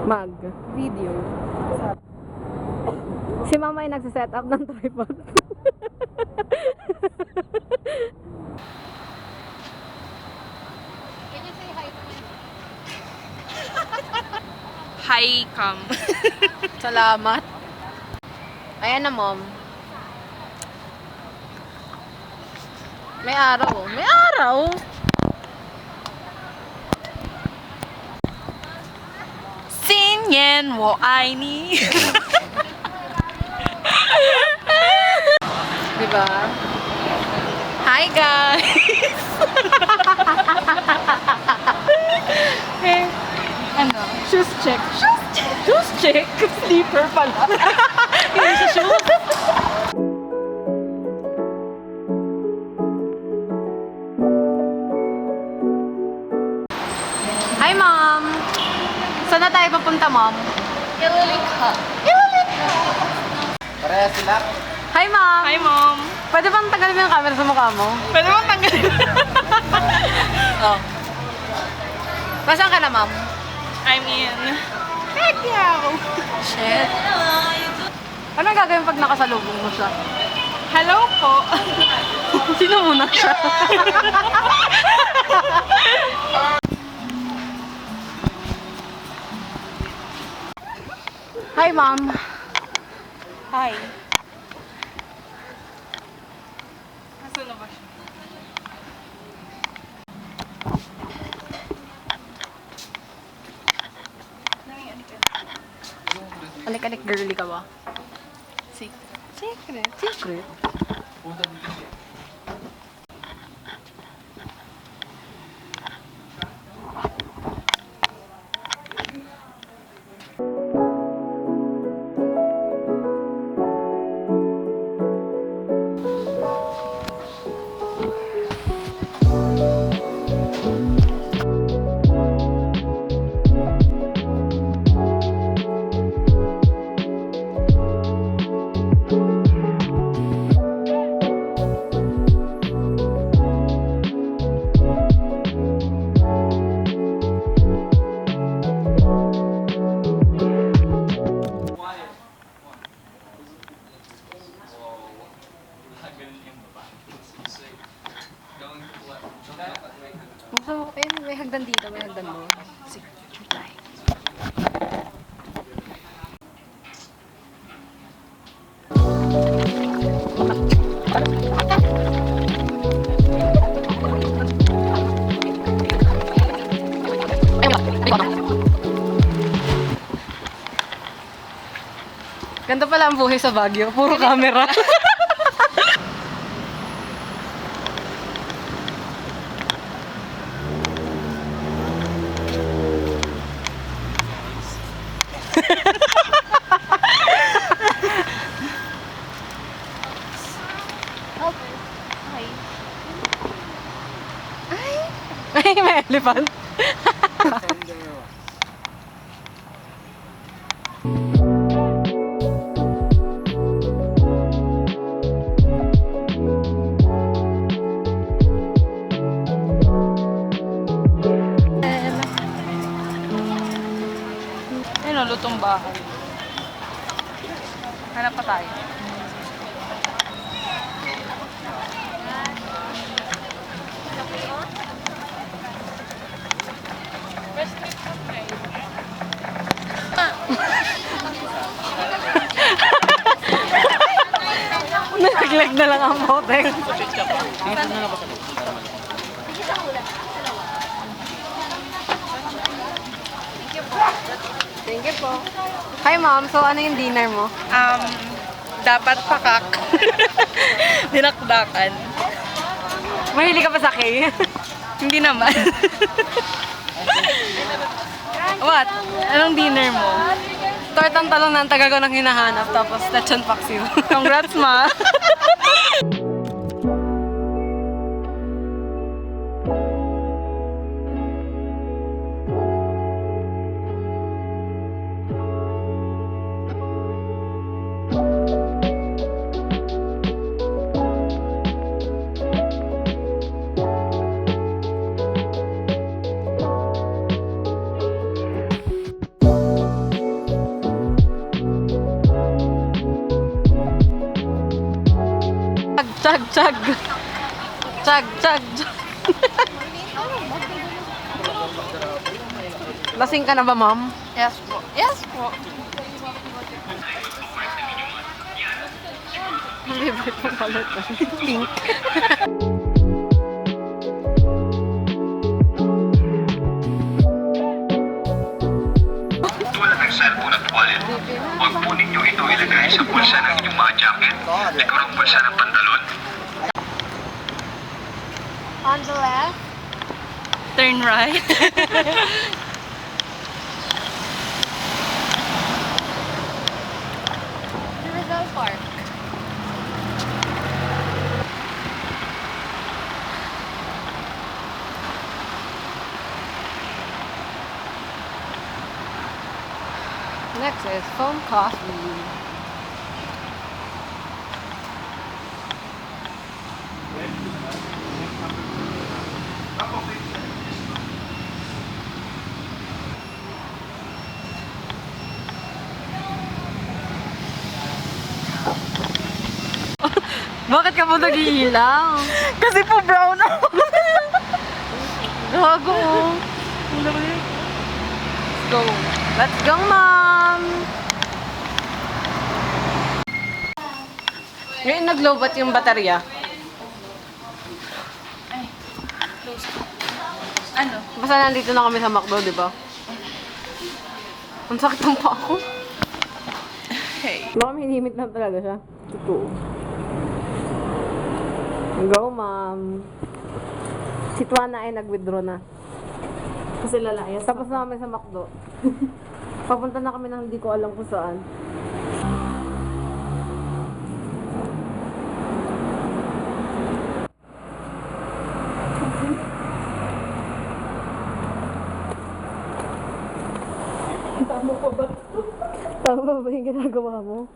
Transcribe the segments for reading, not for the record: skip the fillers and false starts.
Mag. Video. Si mama ay nagsiset up ng tripod. Hi, Cam. Salamat. Ayan na, mom. May araw. May araw. Singen wo ai ni. Diba? Hi, guys. Eh, Ano? shoes check. Shoes check. Sleeper pala. Hindi sa shoes. Hi, mom. Saan na tayo papunta, mom? Ilulikha. Parehas sila. Hi, mom. Hi, Mom. Pwede bang tagalin mo yung camera sa mukha mo? Pwede mo tanggalin. Oh. Nasaan ka na, mom? I'm in. Heck yeah. Shit. Ano gagawin pag nakasalubong mo siya? Hello po. Sino muna siya? Hi, mom. Hi. Nasaan na ba siya? Alik-alik girly ka ba? Secret. Secret. So, may hagdan dito, may hagdan doon. Sige, try. Ganito pala ang buhay sa Baguio. Puro camera. Ay, may elephant. Ayun o, lutong bahay. Hanap pa tayo. Nag-lag na lang ang boteng. Thank you po. Hi, mom. So, ano yung dinner mo? Dapat pakak. Dinakdakan. Mahilig ka pa sa cake? Hindi naman. What? Anong dinner mo? Tortang talong na ang tagal ko nang hinahanap. Tapos, lechon paksiw. Congrats, ma. Chag. Chag, chag, chag. Lasing ka na ba, ma'am? Yes po. Yes po. Libre po pala ito. Pink. Tulad ng cellphone at wallet, huwag po ninyo ito ilagay sa bulsa ng inyong mga jacket, likurang bulsa ng pantalon. On the left. Turn right. Rizal Park. Next is foam coffee. Bakit ka mo nag-iilang? Kasi po brown ako. Gago. Let's go. Let's go, mom! Ngayon nag-lowbat yung baterya. Ano? Basta nandito na kami sa McDo, di ba? Ang sakit ng paa ko. Hey. Baka may limit lang talaga siya. Totoo. Go, ma'am. Si Tuana ay nag-withdraw na. Kasi lalayas. Tapos na kami sa McDo. Papunta na kami ng hindi ko alam kung saan. Tama ko ba? Tama ba yung ginagawa mo?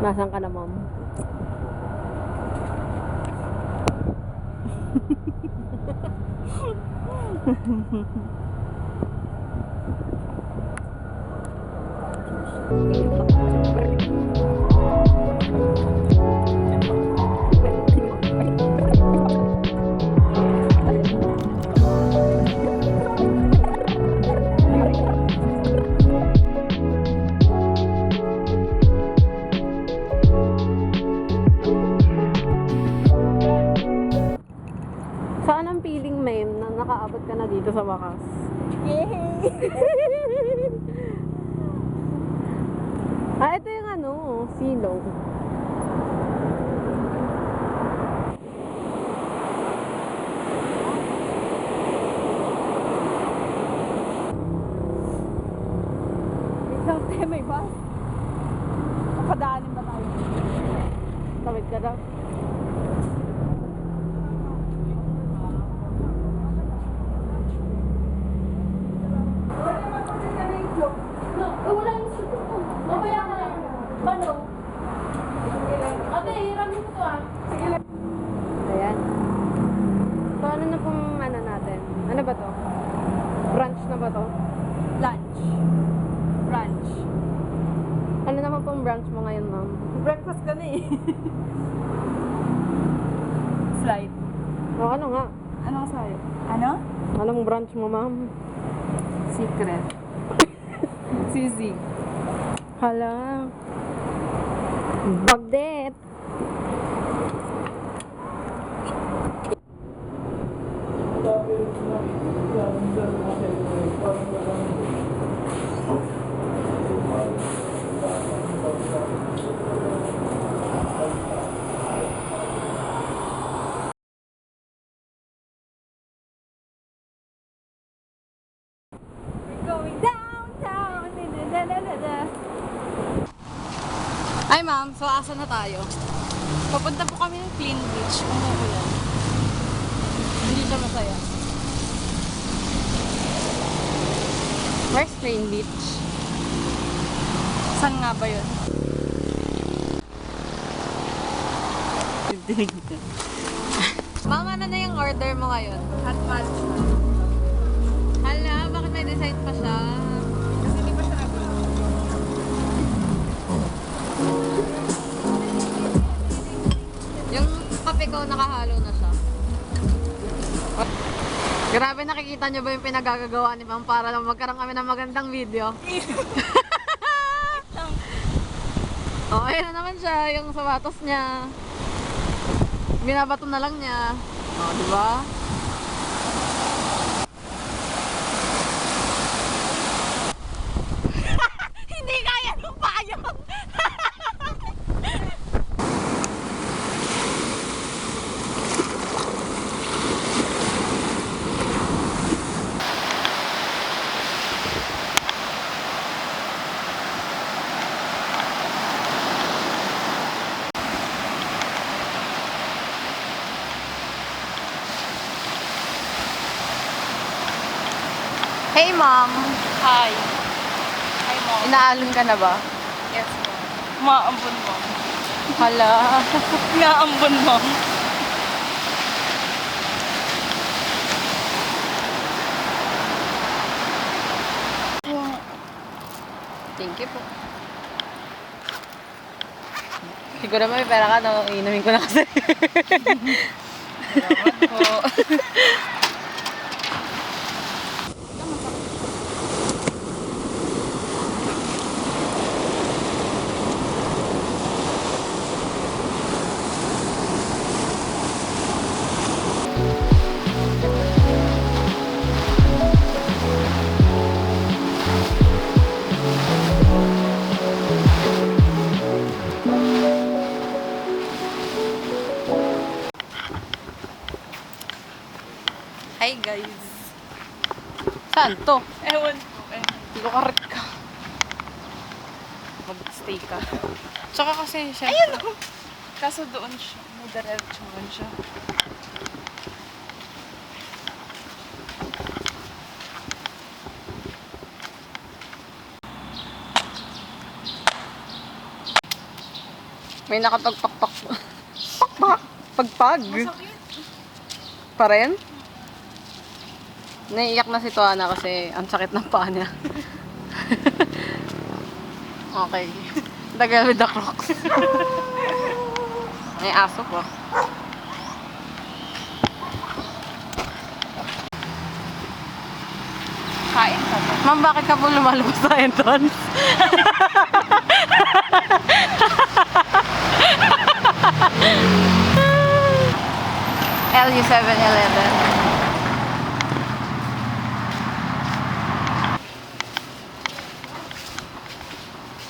Nasaan ka na, ma'am? Saan ang feeling, ma'am, na nakaabot ka na dito sa wakas? Yay! Ito yung ano, silong. Ikaw, te, may bus. Napadaanin ba tayo? Tawid ka daw. Ayan. So, ano na pong ano natin? Ano ba to? Brunch na ba to? Lunch. Brunch. Ano naman pong brunch mo ngayon, ma'am? Breakfast ka na eh. Slide. O, ano nga? Anong sayo? Ano? Anong brunch mo, ma'am? Secret. Sisi. Hala. Bagdet. Going downtown. Da-da-da-da-da. Ay, ma'am. So, asa na tayo? Papunta po kami ng Clean Beach. Umuulan. Hindi siya masaya. Where's Crane Beach? Saan nga ba yun? Ma'am, ano na yung order mo ngayon? Hot pasta. Hala, bakit may design pa siya? Kasi hindi pa siya nag-load. nakahalo na siya. Grabe, nakikita nyo ba yung pinagagagawa ni Ma'am para lang magkaroon kami ng magandang video? Oh, ayun na naman siya, yung sapatos niya. Binabato na lang niya. Oh, di ba? Hindi kaya ng payong! Hey, Mom! Hi. Hi, Mom. Inaalon ka na ba? Yes, Mom. Maambon, Mom. Hala. Naambon, Mom. Thank you po. Siguro may pera ka, no? Inumin ko na kasi. Salamat po. Hi, guys. Saan to? Ewan po. Lukaret ka. Mag-stay ka. Tsaka kasi, syempre. Ayun! Kaso doon siya. May diretsuhan siya. May nakapagpakpak. Pakpak? Pagpag? Masakit. Pa rin? Naiiyak na si Tuana kasi ang sakit ng paa niya. Okay. Tagal with the crocs. May aso po. Kain ka ba? Ma'am, bakit ka po lumalabas sa entrance? LU 7-Eleven.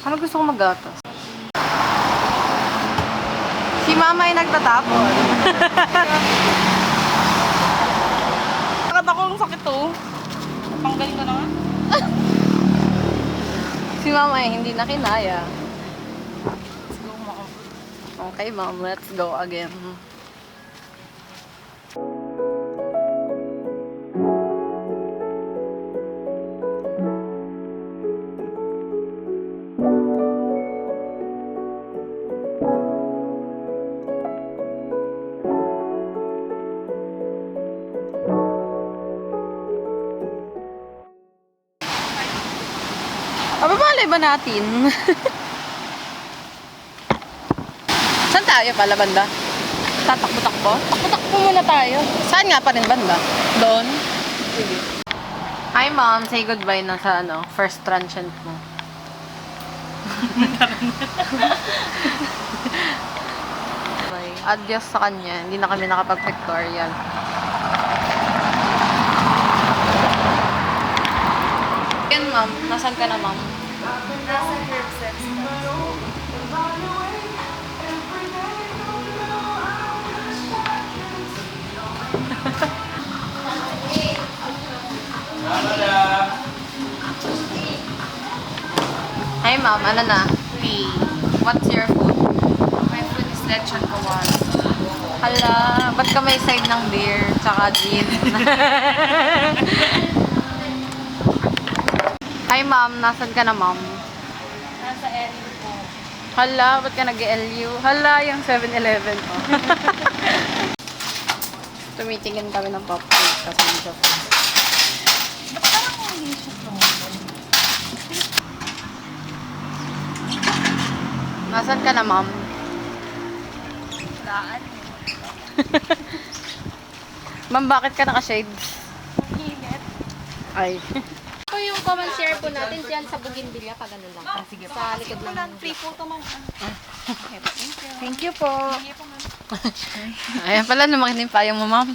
Ano gusto kong maggatas? Si Mama ay nagtatapon. Bakit ako ang sakit to? Tanggalin ko na nga. Si Mama ay hindi na kinaya. Let's go, Mom. Okay, Mom, let's go again. Ababalay ba natin? Saan tayo pala, banda? Tatakbo-takbo? Takbo muna tayo. Saan nga pa rin, banda? Doon? Sige. Hi, Mom. Say goodbye na sa first transient mo. Bye. Adios sa kanya. Hindi na kami nakapag-pictorial. Yan, Ma'am. Nasaan ka na, Ma'am? Nasa herb sex. Hi, Ma'am. Ano na? Hey, What's your food? my food is lechon kawal. Hala, ba't ka may side ng beer tsaka gin? Hi, Ma'am. Nasaan ka na, Ma'am? Nasa Erin po. Hala, ba't ka nag-LU? Hala, yung 7-Eleven. Oh. Tumitingin kami ng popcorn kasi hindi siya food. Ba't parang hindi siya tumuloy? Nasaan ka na, Ma'am? Daan. Ma'am, bakit ka naka-shade? Init. Ay. Ito yung common share po natin dyan sa Bougainvillea, pag ganun lang. Sige po. Sa likod lang. Free po ito, ma'am. Thank you po. Sige po, ma'am. Ayan pala, lumakit na yung payong mo, ma'am.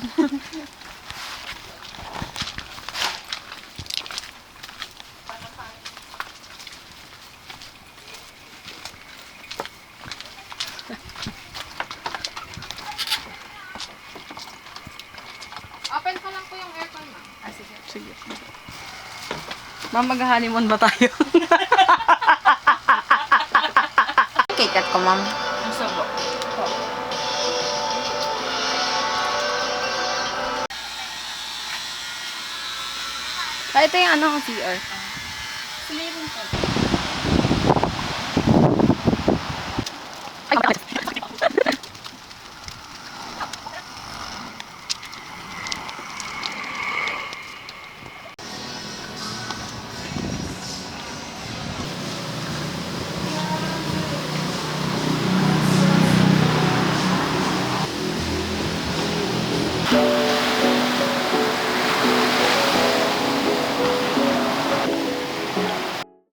Open ko lang po yung aircon, ma'am. Sige. Ma'am, mag-honeymoon ba tayo? Kikat ko, ma'am. Ang sabo. Ito yung ano, CR.